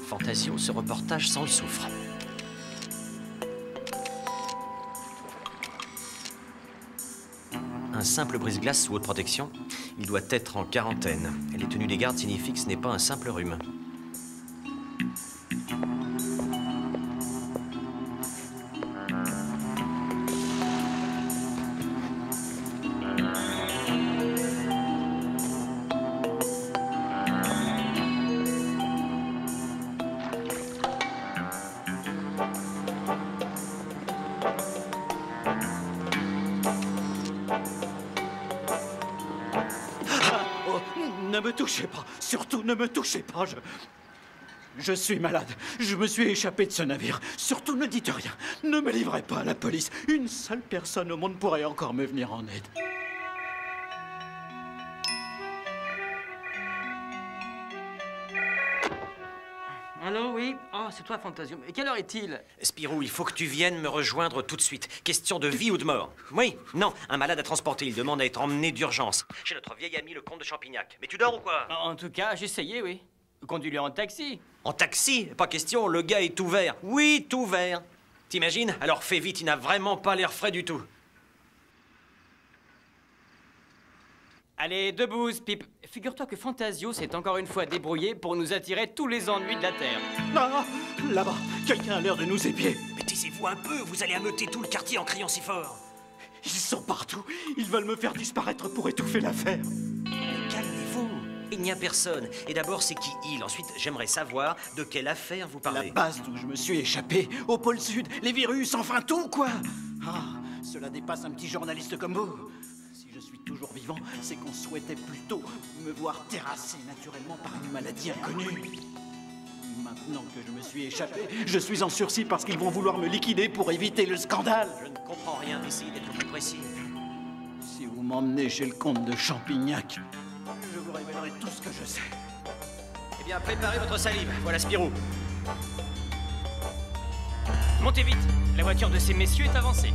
Fantasio, ce reportage sans le soufre. Un simple brise-glace sous haute protection, il doit être en quarantaine. Et les tenues des gardes signifient que ce n'est pas un simple rhume. Ne me touchez pas, surtout ne me touchez pas, je suis malade, je me suis échappé de ce navire. Surtout ne dites rien, ne me livrez pas à la police. Une seule personne au monde pourrait encore me venir en aide. Allô, oui? Oh, c'est toi, Fantasio. Mais quelle heure est-il? Spirou, il faut que tu viennes me rejoindre tout de suite. Question de vie ou de mort. Oui, non, un malade à transporter, il demande à être emmené d'urgence chez notre vieil ami, le comte de Champignac. Mais tu dors ou quoi? En tout cas, j'ai essayé, oui. Conduis-le en taxi. En taxi? Pas question, le gars est tout vert. Oui, tout vert. T'imagines? Alors fais vite, il n'a vraiment pas l'air frais du tout. Allez, debout, Pip. Figure-toi que Fantasio s'est encore une fois débrouillé pour nous attirer tous les ennuis de la Terre. Ah, là-bas, quelqu'un a l'air de nous épier. Mais taisez-vous un peu, vous allez ameuter tout le quartier en criant si fort. Ils sont partout, ils veulent me faire disparaître pour étouffer l'affaire. Mais calmez-vous, il n'y a personne. Et d'abord, c'est qui il? Ensuite, j'aimerais savoir de quelle affaire vous parlez. La base d'où je me suis échappé, au pôle Sud, les virus, enfin tout, quoi. Ah, cela dépasse un petit journaliste comme vous. Si je suis toujours vivant, c'est qu'on souhaitait plutôt me voir terrassé naturellement par une maladie inconnue. Maintenant que je me suis échappé, je suis en sursis parce qu'ils vont vouloir me liquider pour éviter le scandale. Je ne comprends rien, essayez d'être plus précis. Si vous m'emmenez chez le comte de Champignac, je vous révélerai tout ce que je sais. Eh bien, préparez votre salive. Voilà Spirou. Montez vite. La voiture de ces messieurs est avancée.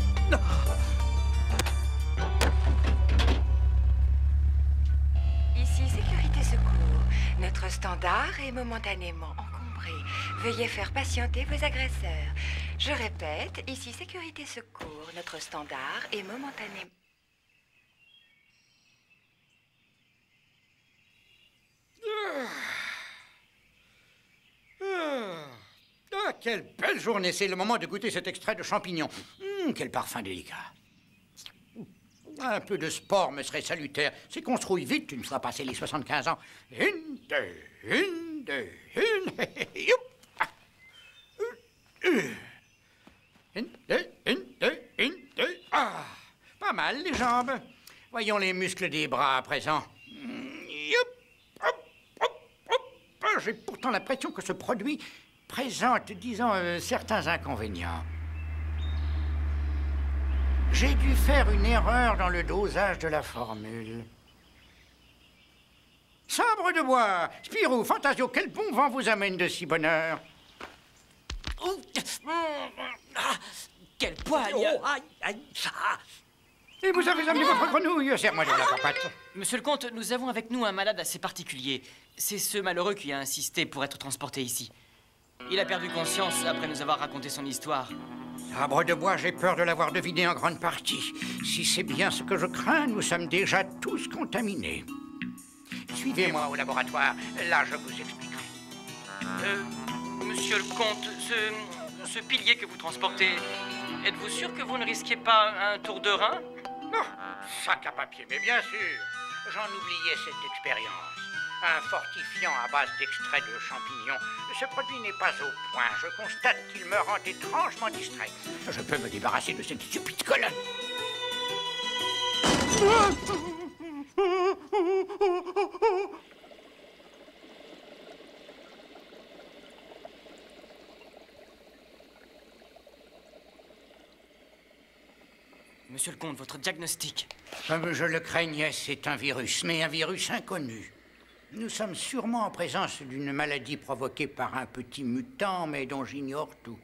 Ici Sécurité Secours. Notre standard est momentanément encombré. Veuillez faire patienter vos agresseurs. Je répète, ici Sécurité Secours. Notre standard est momentanément... Ah, quelle belle journée! C'est le moment de goûter cet extrait de champignon. Quel parfum délicat. Un peu de sport me serait salutaire. C'est qu'on se rouille vite une fois passé les 75 ans. Une, deux. Youp. Une, deux. Ah, pas mal les jambes. Voyons les muscles des bras à présent. Youp. J'ai pourtant l'impression que ce produit présente, disons, certains inconvénients. J'ai dû faire une erreur dans le dosage de la formule. Sabre de bois, Spirou, Fantasio, quel bon vent vous amène de si bonne heure? Quel poil! Et vous avez amené votre grenouille? Serre-moi de la papate. Monsieur le comte, nous avons avec nous un malade assez particulier. C'est ce malheureux qui a insisté pour être transporté ici. Il a perdu conscience après nous avoir raconté son histoire. Sabre de bois, j'ai peur de l'avoir deviné en grande partie. Si c'est bien ce que je crains, nous sommes déjà tous contaminés. Suivez-moi au laboratoire. Là, je vous expliquerai. Monsieur le comte, ce pilier que vous transportez, êtes-vous sûr que vous ne risquez pas un tour de rein? Oh, sac à papier, mais bien sûr. J'en oubliais cette expérience. Un fortifiant à base d'extrait de champignons. Ce produit n'est pas au point. Je constate qu'il me rend étrangement distrait. Je peux me débarrasser de cette stupide colonne. Monsieur le comte, votre diagnostic? Comme je le craignais, c'est un virus, mais un virus inconnu. Nous sommes sûrement en présence d'une maladie provoquée par un petit mutant, mais dont j'ignore tout.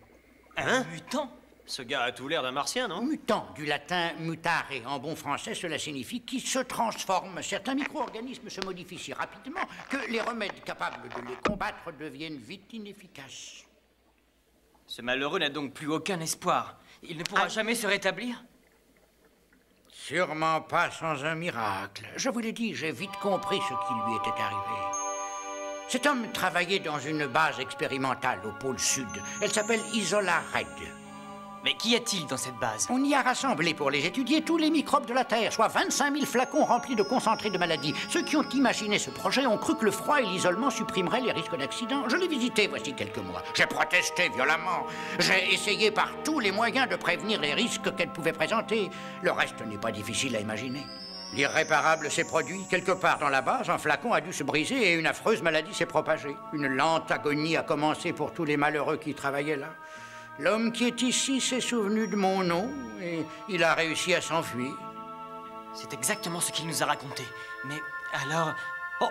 Hein? Mutant? Ce gars a tout l'air d'un martien, non? Mutant, du latin mutare. En bon français, cela signifie qui se transforme. Certains micro-organismes se modifient si rapidement que les remèdes capables de les combattre deviennent vite inefficaces. Ce malheureux n'a donc plus aucun espoir. Il ne pourra jamais se rétablir? Sûrement pas sans un miracle. Je vous l'ai dit, j'ai vite compris ce qui lui était arrivé. Cet homme travaillait dans une base expérimentale au pôle Sud. Elle s'appelle Isola Red. Mais qu'y a-t-il dans cette base? On y a rassemblé pour les étudier tous les microbes de la Terre, soit 25 000 flacons remplis de concentrés de maladies. Ceux qui ont imaginé ce projet ont cru que le froid et l'isolement supprimeraient les risques d'accident. Je l'ai visité voici quelques mois. J'ai protesté violemment. J'ai essayé par tous les moyens de prévenir les risques qu'elle pouvait présenter. Le reste n'est pas difficile à imaginer. L'irréparable s'est produit. Quelque part dans la base, un flacon a dû se briser et une affreuse maladie s'est propagée. Une lente agonie a commencé pour tous les malheureux qui travaillaient là. L'homme qui est ici s'est souvenu de mon nom et il a réussi à s'enfuir. C'est exactement ce qu'il nous a raconté. Mais alors... Oh,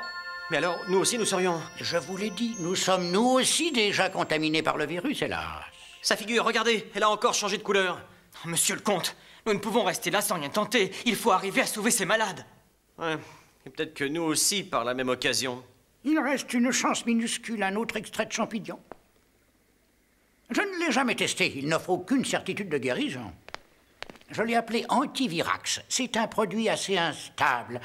mais alors, nous aussi, nous serions... Je vous l'ai dit, nous sommes nous aussi déjà contaminés par le virus, hélas. Sa figure, regardez, elle a encore changé de couleur. Monsieur le comte, nous ne pouvons rester là sans rien tenter. Il faut arriver à sauver ces malades. Ouais, et peut-être que nous aussi, par la même occasion. Il reste une chance minuscule, un autre extrait de champignon. Je ne l'ai jamais testé, il n'offre aucune certitude de guérison. Je l'ai appelé Antivirax. C'est un produit assez instable.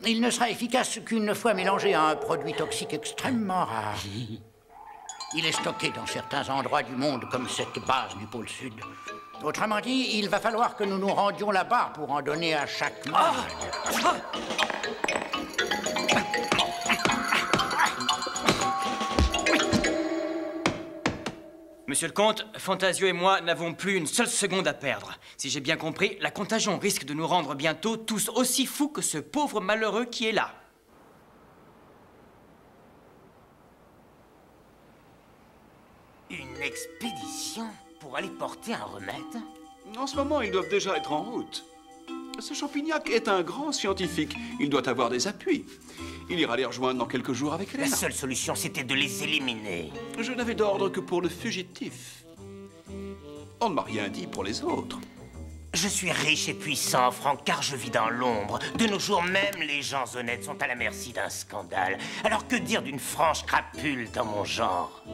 Il ne sera efficace qu'une fois mélangé à un produit toxique extrêmement rare. Il est stocké dans certains endroits du monde, comme cette base du pôle Sud. Autrement dit, il va falloir que nous nous rendions là-bas pour en donner à chaque malade. Monsieur le comte, Fantasio et moi n'avons plus une seule seconde à perdre. Si j'ai bien compris, la contagion risque de nous rendre bientôt tous aussi fous que ce pauvre malheureux qui est là. Une expédition pour aller porter un remède? En ce moment, ils doivent déjà être en route. Ce Champignac est un grand scientifique. Il doit avoir des appuis. Il ira les rejoindre dans quelques jours avec La Helena. seule solution, c'était de les éliminer. Je n'avais d'ordre que pour le fugitif. On ne m'a rien dit pour les autres. Je suis riche et puissant, Franck, car je vis dans l'ombre. De nos jours, même les gens honnêtes sont à la merci d'un scandale. Alors que dire d'une franche crapule dans mon genre?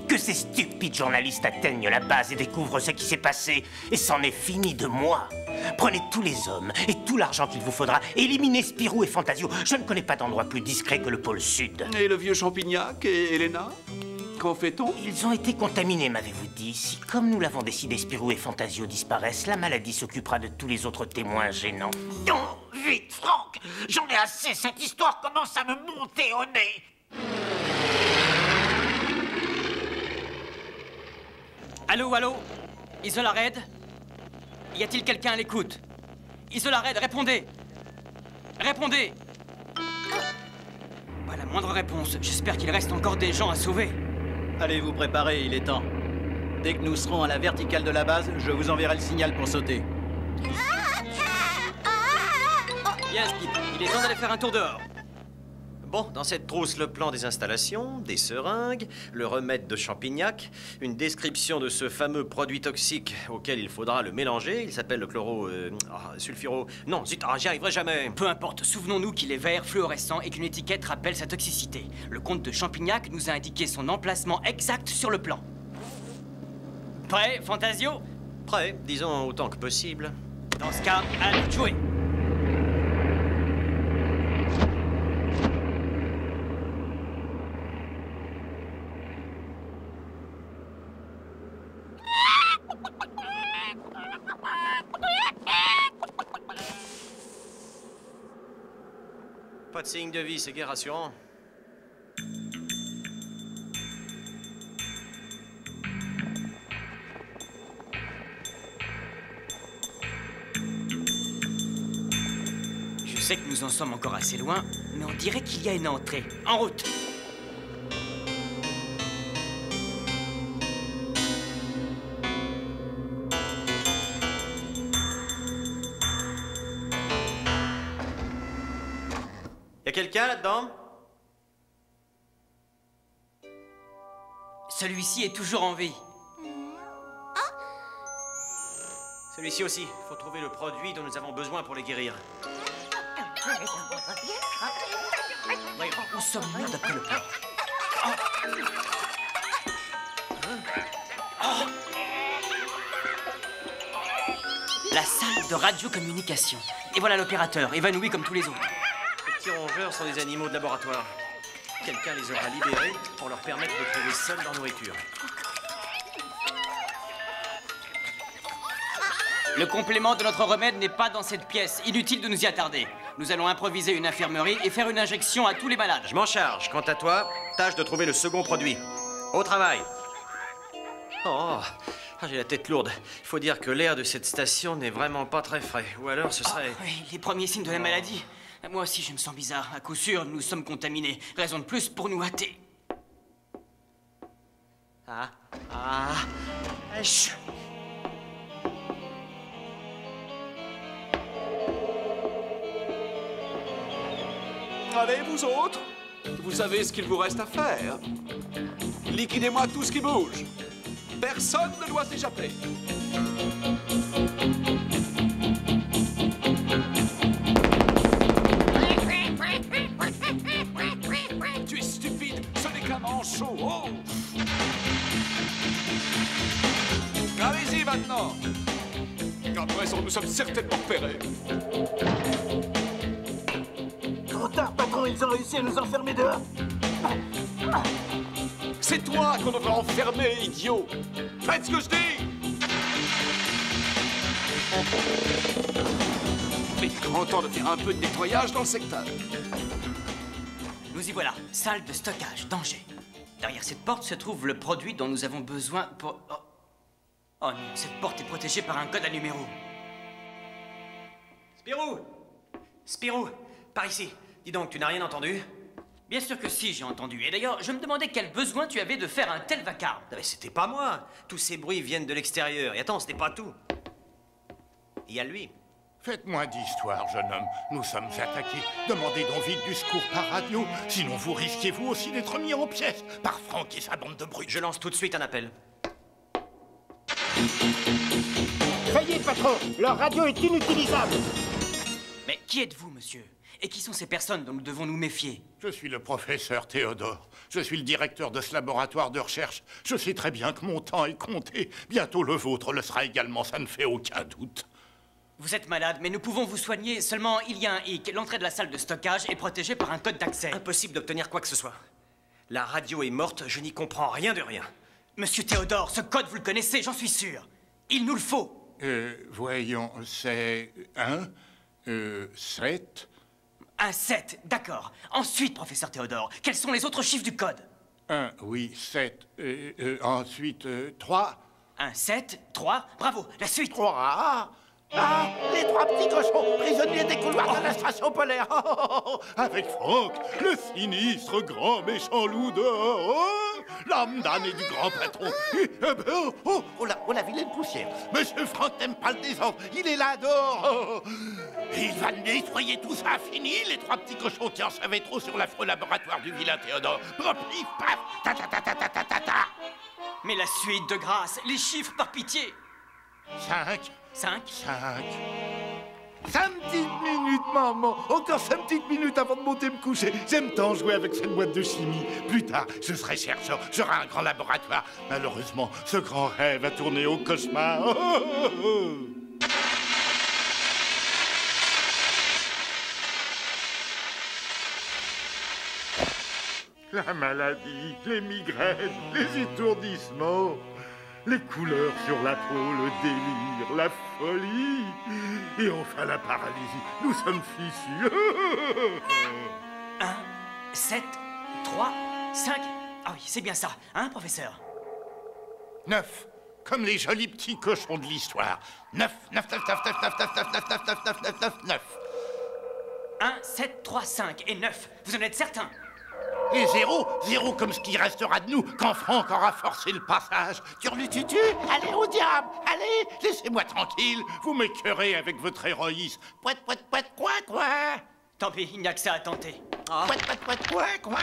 Que ces stupides journalistes atteignent la base et découvrent ce qui s'est passé. Et c'en est fini de moi. Prenez tous les hommes et tout l'argent qu'il vous faudra. Éliminez Spirou et Fantasio. Je ne connais pas d'endroit plus discret que le pôle Sud. Et le vieux Champignac et Helena? Qu'en fait-on? Ils ont été contaminés, m'avez-vous dit. Si, comme nous l'avons décidé, Spirou et Fantasio disparaissent, la maladie s'occupera de tous les autres témoins gênants. Non, vite, Franck! J'en ai assez, cette histoire commence à me monter au nez! Allô, allô? Isola Red? Y a-t-il quelqu'un à l'écoute? Isola Red, répondez! Répondez! Pas la moindre réponse. J'espère qu'il reste encore des gens à sauver. Allez vous préparer, il est temps. Dès que nous serons à la verticale de la base, je vous enverrai le signal pour sauter. Bien, Skip, il est temps d'aller faire un tour dehors. Bon, dans cette trousse, le plan des installations, des seringues, le remède de Champignac, une description de ce fameux produit toxique auquel il faudra le mélanger. Il s'appelle le sulfuro... Non, zut, j'y arriverai jamais. Peu importe, souvenons-nous qu'il est vert, fluorescent et qu'une étiquette rappelle sa toxicité. Le comte de Champignac nous a indiqué son emplacement exact sur le plan. Prêt, Fantasio? Prêt, disons autant que possible. Dans ce cas, à nous de jouer. Pas de signe de vie, c'est guère rassurant. Je sais que nous en sommes encore assez loin, mais on dirait qu'il y a une entrée. En route! Y a quelqu'un là-dedans? Celui-ci est toujours en vie. Celui-ci aussi. Faut trouver le produit dont nous avons besoin pour les guérir. Où sommes-nous d'après le plan? La salle de radiocommunication. Et voilà l'opérateur, évanoui comme tous les autres. Les petits rongeurs sont des animaux de laboratoire. Quelqu'un les aura libérés pour leur permettre de trouver seuls leur nourriture. Le complément de notre remède n'est pas dans cette pièce. Inutile de nous y attarder. Nous allons improviser une infirmerie et faire une injection à tous les malades. Je m'en charge. Quant à toi, tâche de trouver le second produit. Au travail. Oh, j'ai la tête lourde. Il faut dire que l'air de cette station n'est vraiment pas très frais. Ou alors ce serait... Oui, les premiers signes de la maladie. Moi aussi, je me sens bizarre. À coup sûr, nous sommes contaminés. Raison de plus pour nous hâter. Chut. Allez, vous autres, vous savez ce qu'il vous reste à faire. Liquidez-moi tout ce qui bouge. Personne ne doit s'échapper. Tu es stupide, ce n'est qu'un manchot. Oh. Allez-y maintenant. À présent, nous sommes certainement repérés. Trop tard, patron, ils ont réussi à nous enfermer dehors. C'est toi qu'on devrait enfermer, idiot. Faites ce que je dis. Mais grand temps de faire un peu de nettoyage dans le secteur. Nous y voilà. Salle de stockage. Danger. Derrière cette porte se trouve le produit dont nous avons besoin pour... Oh non, cette porte est protégée par un code à numéros. Spirou! Spirou, par ici. Dis donc, tu n'as rien entendu? Bien sûr que si, j'ai entendu. Et d'ailleurs, je me demandais quel besoin tu avais de faire un tel vacarme. Non, mais c'était pas moi. Tous ces bruits viennent de l'extérieur. Et attends, ce n'est pas tout. Il y a lui. Faites moins d'histoire, jeune homme. Nous sommes attaqués. Demandez donc vite du secours par radio. Sinon, vous risquez vous aussi d'être mis en pièces par Franck et sa bande de brutes. Je lance tout de suite un appel. Veuillez, patron, leur radio est inutilisable. Mais qui êtes-vous, monsieur? Et qui sont ces personnes dont nous devons nous méfier? Je suis le professeur Théodore. Je suis le directeur de ce laboratoire de recherche. Je sais très bien que mon temps est compté. Bientôt le vôtre le sera également, ça ne fait aucun doute. Vous êtes malade, mais nous pouvons vous soigner. Seulement, il y a un hic. L'entrée de la salle de stockage est protégée par un code d'accès. Impossible d'obtenir quoi que ce soit. La radio est morte, je n'y comprends rien de rien. Monsieur Théodore, ce code, vous le connaissez, j'en suis sûr. Il nous le faut. Voyons, c'est 7... Un 7, d'accord. Ensuite, professeur Théodore, quels sont les autres chiffres du code? 1, oui, 7. Ensuite, 3. 1, 7, 3, bravo, la suite. 3. Ah, les trois petits cochons, prisonniers des couloirs de la station polaire. Avec Franck, le sinistre grand méchant loup dehors. L'âme damnée du grand patron. Oh la vilaine poussière. Monsieur Franck n'aime pas le désordre. Il est là dehors. Et il va nettoyer tout ça. Fini, les trois petits cochons qui en savaient trop sur l'affreux laboratoire du vilain Théodore. Pif, paf, ta ta ta ta ta ta ta ta. Mais la suite, de grâce, les chiffres par pitié. 5. 5. 5 petites minutes, maman. Encore 5 petites minutes avant de monter me coucher. J'aime tant jouer avec cette boîte de chimie. Plus tard, je serai chercheur. J'aurai un grand laboratoire. Malheureusement, ce grand rêve a tourné au cauchemar. La maladie, les migraines, les étourdissements, les couleurs sur la peau, le délire, la folie, et enfin la paralysie. Nous sommes fichus. 1, 7, 3, 5. Ah oui, c'est bien ça, hein, professeur? 9, comme les jolis petits cochons de l'histoire. 9, 9, 9, 9, 9, 9, 9, 9, 9, 9, 9, 9, 9, 9, 9. 1, 7, 3, 5 et 9. Vous en êtes certain? Et 0, 0 comme ce qui restera de nous quand Franck aura forcé le passage. Turlututu, allez au diable, allez, laissez-moi tranquille. Vous m'écœurez avec votre héroïsme. Pouet, pouet, pouet, coin, coin. Tant pis, il n'y a que ça à tenter. Pouet, pouet, pouet, coin, coin.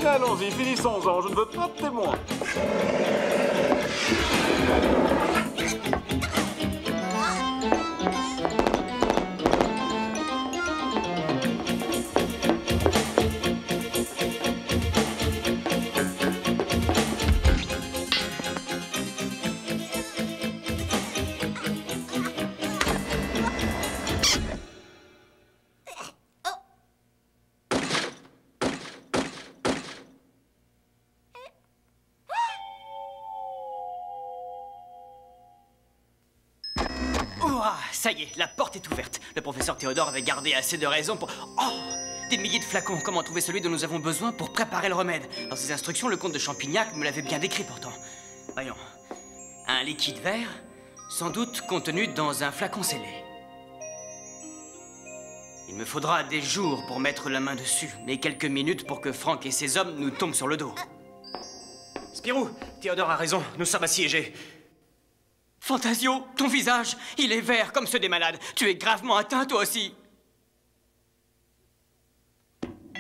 Allons-y, finissons-en, je ne veux pas de témoins. Ça y est, la porte est ouverte. Le professeur Théodore avait gardé assez de raisons pour... Oh! Des milliers de flacons. Comment trouver celui dont nous avons besoin pour préparer le remède? Dans ses instructions, le comte de Champignac me l'avait bien décrit pourtant. Voyons. Un liquide vert, sans doute contenu dans un flacon scellé. Il me faudra des jours pour mettre la main dessus, mais quelques minutes pour que Franck et ses hommes nous tombent sur le dos. Spirou, Théodore a raison, nous sommes assiégés. Fantasio, ton visage, il est vert comme ceux des malades. Tu es gravement atteint, toi aussi.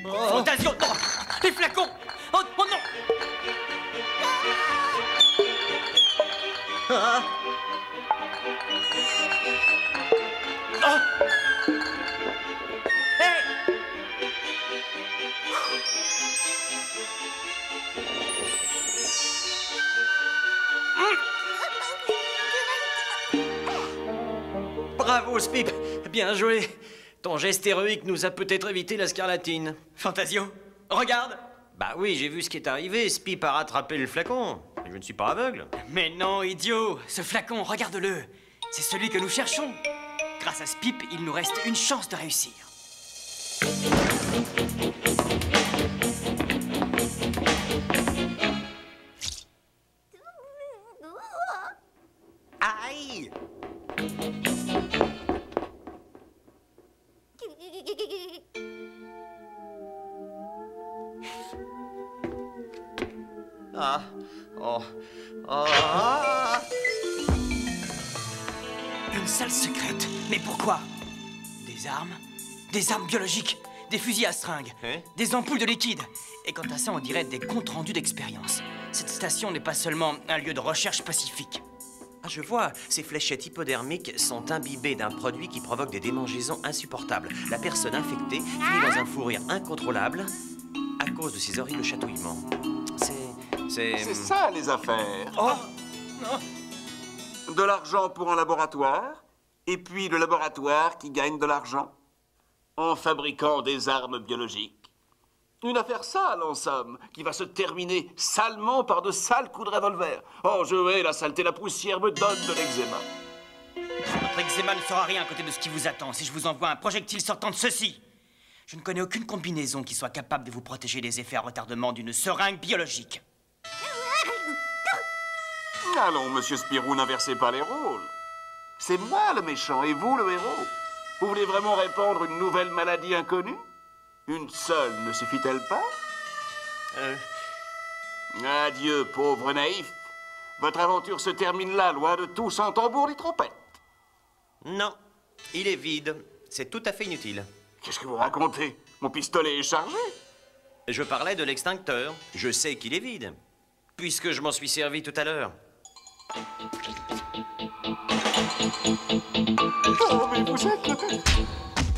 Oh. Fantasio, oh, les flacons. Oh, oh non. Ah. Oh. Hey. Bravo, Spip. Bien joué. Ton geste héroïque nous a peut-être évité la scarlatine. Fantasio, regarde. Bah oui, j'ai vu ce qui est arrivé. Spip a rattrapé le flacon. Je ne suis pas aveugle. Mais non, idiot. Ce flacon, regarde-le. C'est celui que nous cherchons. Grâce à Spip, il nous reste une chance de réussir. Aïe! Ah, oh, ah. Une salle secrète. Mais pourquoi? Des armes? Des armes biologiques? Des fusils à seringues? Hein? Des ampoules de liquide? Et quant à ça, on dirait des comptes rendus d'expérience. Cette station n'est pas seulement un lieu de recherche pacifique. Ah, je vois. Ces fléchettes hypodermiques sont imbibées d'un produit qui provoque des démangeaisons insupportables. La personne infectée finit dans un fou rire incontrôlable à cause de ces horribles chatouillements. C'est ça, les affaires. Oh! De l'argent pour un laboratoire, et puis le laboratoire qui gagne de l'argent en fabriquant des armes biologiques. Une affaire sale, en somme, qui va se terminer salement par de sales coups de revolver. Oh, je hais la saleté, la poussière me donne de l'eczéma. Votre eczéma ne sera rien à côté de ce qui vous attend si je vous envoie un projectile sortant de ceci. Je ne connais aucune combinaison qui soit capable de vous protéger des effets à retardement d'une seringue biologique. Allons, monsieur Spirou, n'inversez pas les rôles. C'est moi le méchant et vous le héros. Vous voulez vraiment répandre une nouvelle maladie inconnue? Une seule ne suffit-elle pas? Adieu, pauvre naïf. Votre aventure se termine là, loin de tout, sans tambour ni trompette. Non, il est vide. C'est tout à fait inutile. Qu'est-ce que vous racontez? Mon pistolet est chargé. Je parlais de l'extincteur. Je sais qu'il est vide, puisque je m'en suis servi tout à l'heure. Oh, mais vous êtes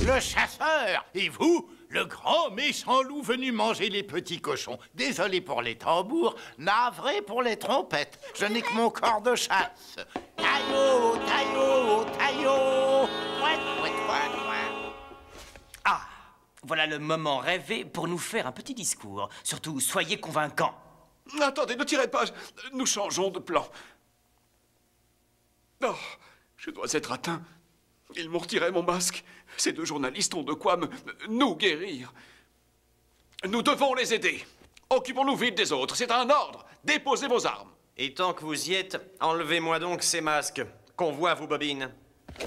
Le chasseur! Et vous, le grand méchant loup venu manger les petits cochons. Désolé pour les tambours, navré pour les trompettes. Je n'ai que mon corps de chasse. Taillot, taillot, taillot! Ouette, ouette, ouette, ouette. Ah, voilà le moment rêvé pour nous faire un petit discours. Surtout, soyez convaincants. Attendez, ne tirez pas. Nous changeons de plan. Oh, je dois être atteint. Ils m'ont retiré mon masque. Ces deux journalistes ont de quoi nous guérir. Nous devons les aider. Occupons-nous vite des autres. C'est un ordre. Déposez vos armes. Et tant que vous y êtes, enlevez-moi donc ces masques, qu'on voit vos bobines.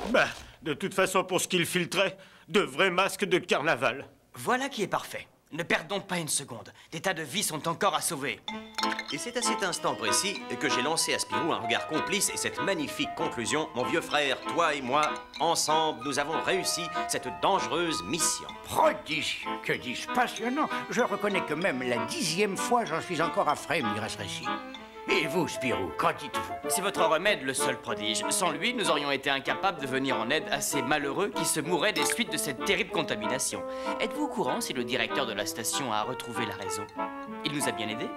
Bah, de toute façon, pour ce qu'il filtrait, de vrais masques de carnaval. Voilà qui est parfait. Ne perdons pas une seconde. Des tas de vies sont encore à sauver. Et c'est à cet instant précis que j'ai lancé à Spirou un regard complice et cette magnifique conclusion. Mon vieux frère, toi et moi, ensemble, nous avons réussi cette dangereuse mission. Prodigieux, que dis-je, passionnant. Je reconnais que même la 10e fois, j'en suis encore à frémir à ce récit. Et vous, Spirou, qu'en dites-vous? C'est votre remède le seul prodige. Sans lui, nous aurions été incapables de venir en aide à ces malheureux qui se mouraient des suites de cette terrible contamination. Êtes-vous au courant si le directeur de la station a retrouvé la raison? Il nous a bien aidés?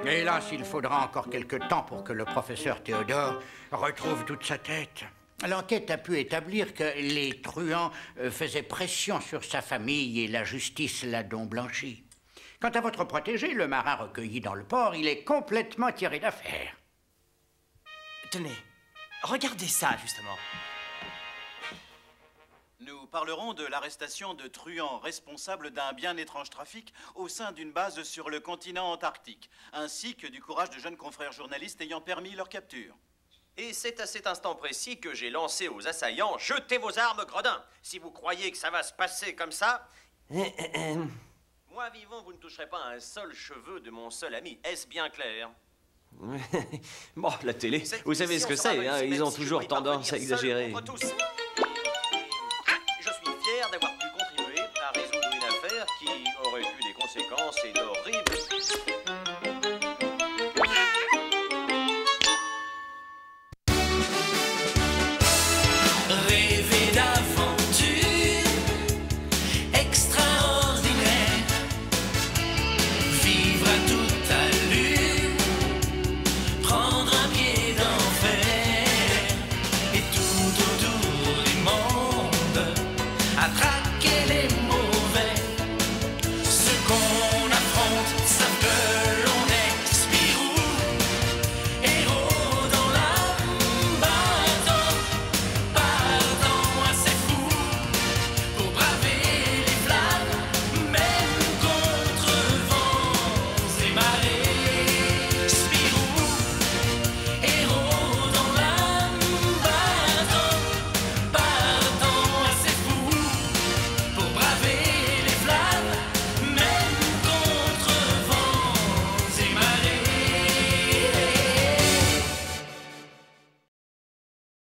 Hélas, il faudra encore quelque temps pour que le professeur Théodore retrouve toute sa tête. L'enquête a pu établir que les truands faisaient pression sur sa famille et la justice l'a donc blanchi. Quant à votre protégé, le marin recueilli dans le port, il est complètement tiré d'affaire. Tenez, regardez ça, justement. Nous parlerons de l'arrestation de truands responsables d'un bien étrange trafic au sein d'une base sur le continent antarctique, ainsi que du courage de jeunes confrères journalistes ayant permis leur capture. Et c'est à cet instant précis que j'ai lancé aux assaillants « Jetez vos armes, gredins ! Si vous croyez que ça va se passer comme ça... » Moi, vivant, vous ne toucherez pas un seul cheveu de mon seul ami. Est-ce bien clair? Bon, la télé, vous savez ce que c'est, hein, ils ont toujours tendance à exagérer. Je suis fier d'avoir pu contribuer à résoudre une affaire qui aurait eu des conséquences et d'horribles